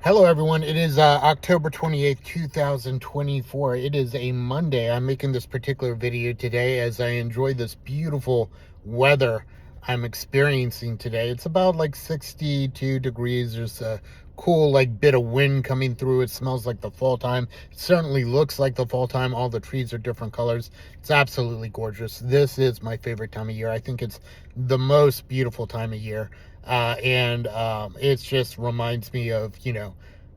Hello, everyone. It is October 28th, 2024. It is a Monday. I'm making this particular video today as I enjoy this beautiful weather I'm experiencing today. It's about like 62 degrees. There's a cool, like, bit of wind coming through. It smells like the fall time. It certainly looks like the fall time. All the trees are different colors. It's absolutely gorgeous. This is my favorite time of year. I think it's the most beautiful time of year. And it just reminds me of,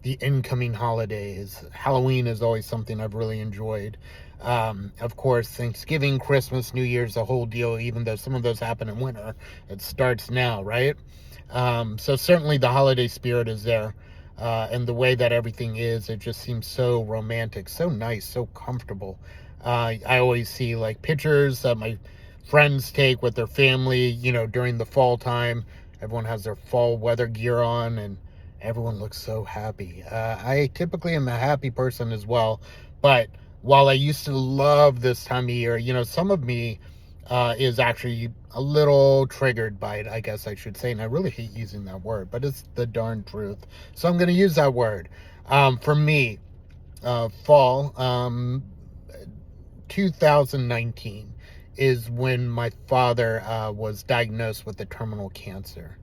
the incoming holidays. Halloween is always something I've really enjoyed. Of course, Thanksgiving, Christmas, New Year's, the whole deal, even though some of those happen in winter, it starts now, right? So certainly the holiday spirit is there. And the way that everything is, it just seems so romantic, so nice, so comfortable. I always see like pictures that my friends take with their family, during the fall time. Everyone has their fall weather gear on and everyone looks so happy. I typically am a happy person as well, but while I used to love this time of year, some of me is actually a little triggered by it, I guess I should say. And I really hate using that word, but it's the darn truth. So I'm going to use that word. For me, fall, 2019 is when my father was diagnosed with a terminal cancer.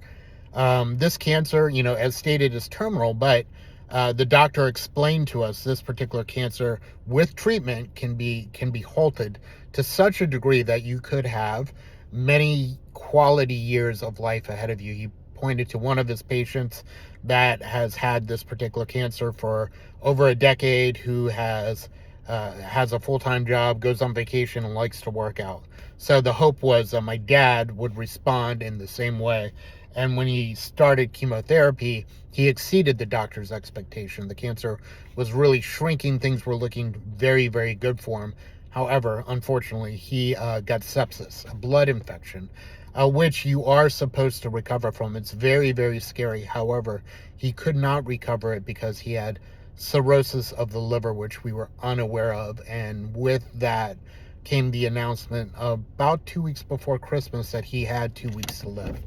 This cancer, as stated, is terminal, but the doctor explained to us this particular cancer with treatment can be halted to such a degree that you could have many quality years of life ahead of you. He pointed to one of his patients that has had this particular cancer for over a decade, who has a full-time job, goes on vacation, and likes to work out. So the hope was that my dad would respond in the same way. And when he started chemotherapy, he exceeded the doctor's expectation. The cancer was really shrinking. Things were looking very, very good for him. However, unfortunately, he got sepsis, a blood infection, which you are supposed to recover from. It's very, very scary. However, he could not recover it because he had cirrhosis of the liver, which we were unaware of. And with that came the announcement about 2 weeks before Christmas that he had 2 weeks to live.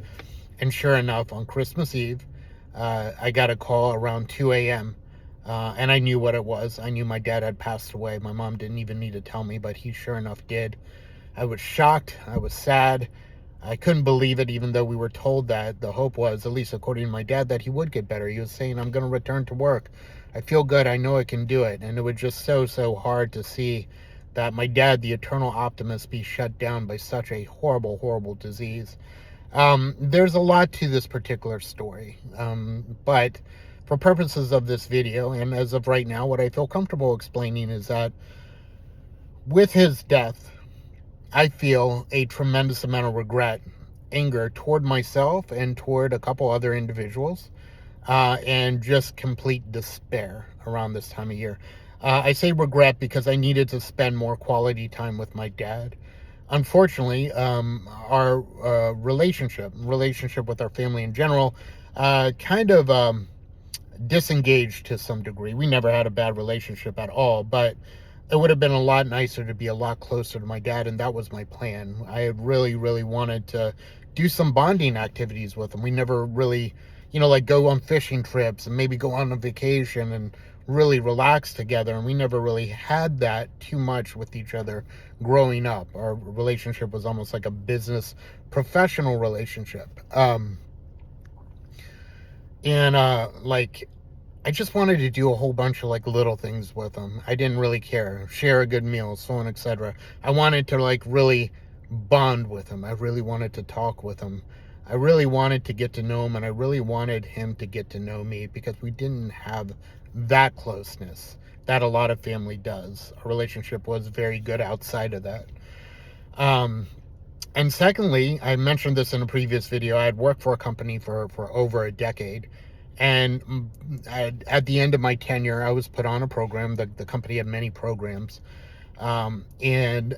And sure enough, on Christmas Eve, I got a call around 2 a.m. And I knew what it was. I knew my dad had passed away. My mom didn't even need to tell me, but he sure enough did. I was shocked. I was sad. I couldn't believe it, even though we were told that the hope was, at least according to my dad, that he would get better. He was saying, I'm going to return to work. I feel good. I know I can do it. And it was just so hard to see that my dad, the eternal optimist, be shut down by such a horrible, horrible disease. There's a lot to this particular story. But for purposes of this video, and as of right now, what I feel comfortable explaining is that with his death, I feel a tremendous amount of regret, anger toward myself and toward a couple other individuals, and just complete despair around this time of year. I say regret because I needed to spend more quality time with my dad. Unfortunately, our relationship with our family in general, kind of disengaged to some degree. We never had a bad relationship at all, but it would have been a lot nicer to be a lot closer to my dad, and that was my plan. I had really, really wanted to do some bonding activities with him. We never really, like, go on fishing trips and maybe go on a vacation and really relax together, and we never really had that too much with each other growing up. Our relationship was almost like a business professional relationship. Like, I just wanted to do a whole bunch of like little things with him. I didn't really care. Share a good meal, so on, etc. I wanted to like really bond with him. I really wanted to talk with him. I really wanted to get to know him, and I really wanted him to get to know me, because we didn't have that closeness that a lot of family does. Our relationship was very good outside of that. Um, and secondly, I mentioned this in a previous video, I had worked for a company for over a decade. And at the end of my tenure, I was put on a program. The company had many programs. And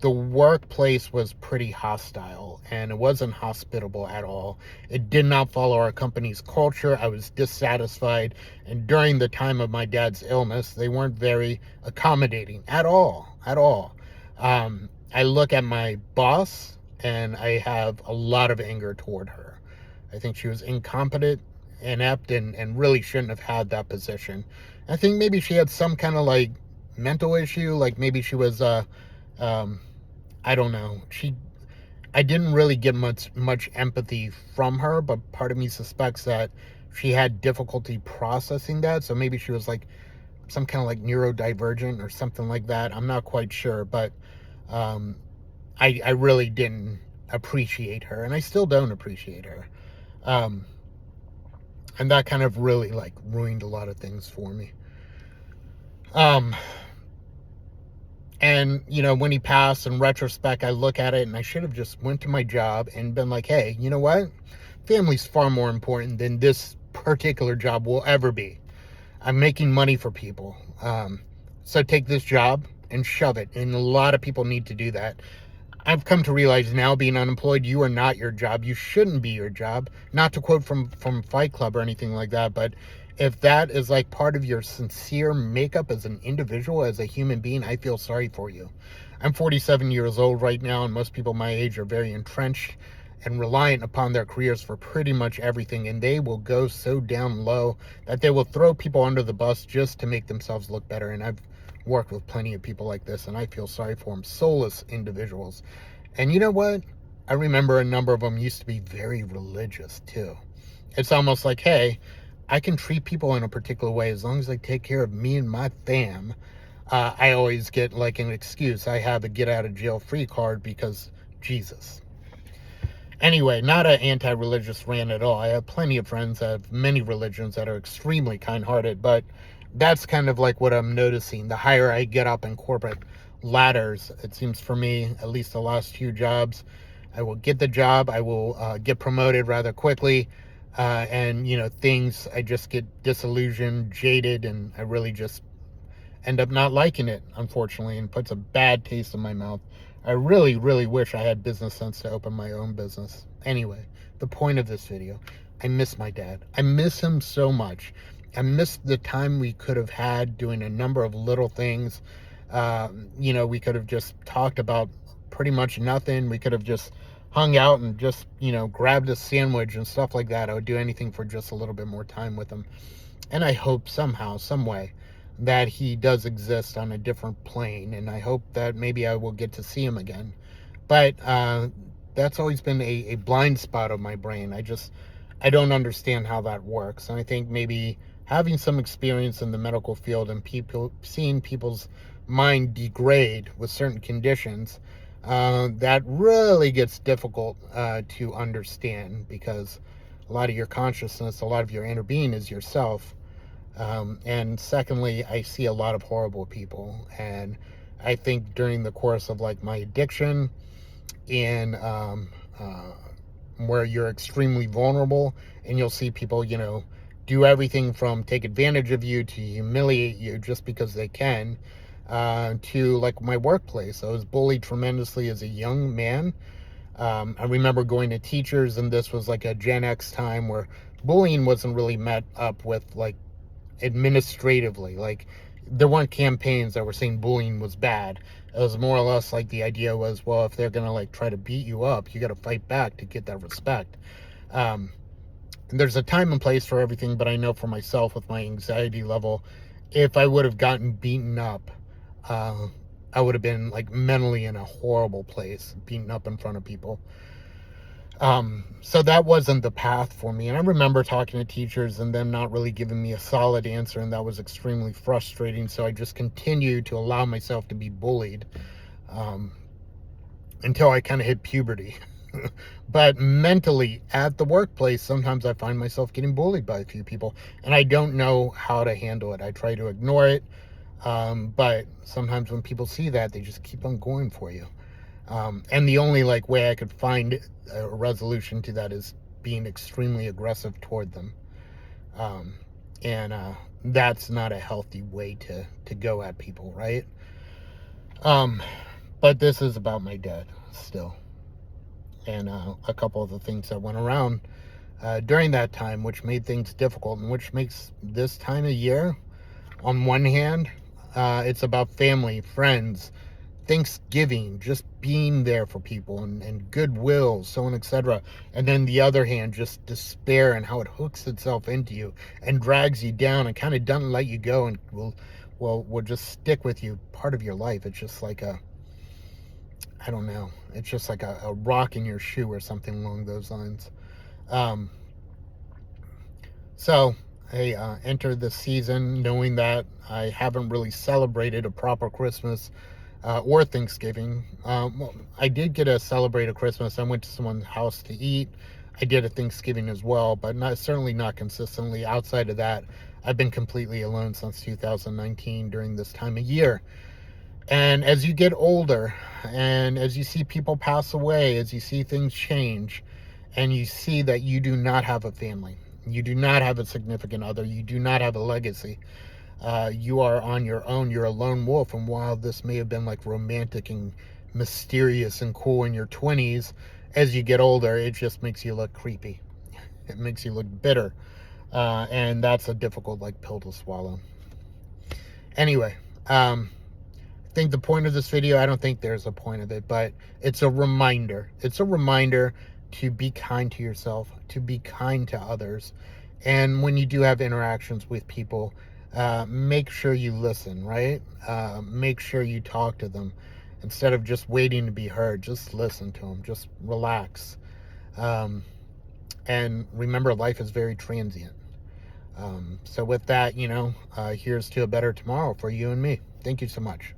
the workplace was pretty hostile, and it wasn't hospitable at all. It did not follow our company's culture. I was dissatisfied. And during the time of my dad's illness, they weren't very accommodating at all, at all. I look at my boss and I have a lot of anger toward her. I think she was incompetent inept and really shouldn't have had that position. I think maybe she had some kind of like mental issue, like maybe she was um I don't know. I didn't really get much empathy from her, but part of me suspects that she had difficulty processing that. So maybe she was like some kind of like neurodivergent or something like that. I'm not quite sure, but um, I really didn't appreciate her, and I still don't appreciate her. Um, and that kind of really like ruined a lot of things for me. Um, and when he passed, in retrospect, I look at it and I should have just went to my job and been like, hey, you know what? Family's far more important than this particular job will ever be. I'm making money for people. So take this job and shove it. And a lot of people need to do that. I've come to realize now, being unemployed, you are not your job. You shouldn't be your job. Not to quote from Fight Club or anything like that, but if that is like part of your sincere makeup as an individual, as a human being, I feel sorry for you. I'm 47 years old right now, and most people my age are very entrenched and reliant upon their careers for pretty much everything, and they will go so down low that they will throw people under the bus just to make themselves look better. And I've worked with plenty of people like this, and I feel sorry for them. Soulless individuals. And you know what? I remember a number of them used to be very religious too. It's almost like, hey, I can treat people in a particular way as long as they take care of me and my fam. I always get like an excuse. I have a get out of jail free card because Jesus. Anyway, not an anti-religious rant at all. I have plenty of friends that have many religions that are extremely kind-hearted, but that's kind of like what I'm noticing. The higher I get up in corporate ladders, it seems for me, at least the last few jobs, I will get the job, I will get promoted rather quickly, and things, I just get disillusioned, jaded, and I really just end up not liking it, unfortunately, and puts a bad taste in my mouth. I really, really wish I had business sense to open my own business. Anyway, the point of this video, I miss my dad. I miss him so much. I miss the time we could have had doing a number of little things. We could have just talked about pretty much nothing. We could have just hung out and just, grabbed a sandwich and stuff like that. I would do anything for just a little bit more time with him. And I hope somehow, some way, that he does exist on a different plane, and I hope that maybe I will get to see him again. But that's always been a blind spot of my brain. I don't understand how that works, and I think maybe having some experience in the medical field and seeing people's mind degrade with certain conditions, that really gets difficult to understand, because a lot of your consciousness, a lot of your inner being is yourself. And secondly, I see a lot of horrible people, and I think during the course of like my addiction and where you're extremely vulnerable, and you'll see people, do everything from take advantage of you to humiliate you just because they can, to like my workplace. I was bullied tremendously as a young man. I remember going to teachers, and this was like a Gen X time where bullying wasn't really met up with like administratively. Like, there weren't campaigns that were saying bullying was bad. It was more or less like the idea was, well, if they're gonna like try to beat you up, you got to fight back to get that respect. And there's a time and place for everything, but I know for myself, with my anxiety level, if I would have gotten beaten up, I would have been like mentally in a horrible place, beaten up in front of people. So that wasn't the path for me. And I remember talking to teachers and them not really giving me a solid answer, and that was extremely frustrating. So I just continued to allow myself to be bullied until I kind of hit puberty. But mentally at the workplace, sometimes I find myself getting bullied by a few people, and I don't know how to handle it. I try to ignore it, but sometimes when people see that, they just keep on going for you. And the only like way I could find a resolution to that is being extremely aggressive toward them. And that's not a healthy way to go at people, right? But this is about my dad still. And a couple of the things that went around during that time, which made things difficult, and which makes this time of year, on one hand, it's about family, friends, Thanksgiving, just being there for people and goodwill, so on, etc. And then the other hand, just despair and how it hooks itself into you and drags you down and kind of doesn't let you go and will just stick with you part of your life. It's just like I don't know, it's just like a rock in your shoe or something along those lines. Um, so I enter the season knowing that I haven't really celebrated a proper Christmas or Thanksgiving. Well, I did get to celebrate a Christmas. I went to someone's house to eat. I did a Thanksgiving as well, but certainly not consistently. Outside of that, I've been completely alone since 2019 during this time of year. And as you get older, and as you see people pass away, as you see things change, and you see that you do not have a family, you do not have a significant other, you do not have a legacy, you are on your own, you're a lone wolf. And while this may have been like romantic and mysterious and cool in your 20s, as you get older, it just makes you look creepy. It makes you look bitter. And that's a difficult like pill to swallow. Anyway, I think the point of this video, I don't think there's a point of it, but it's a reminder. It's a reminder to be kind to yourself, to be kind to others. And when you do have interactions with people, make sure you listen, right? Make sure you talk to them. Instead of just waiting to be heard, just listen to them. Just relax. And remember, life is very transient. So with that, here's to a better tomorrow for you and me. Thank you so much.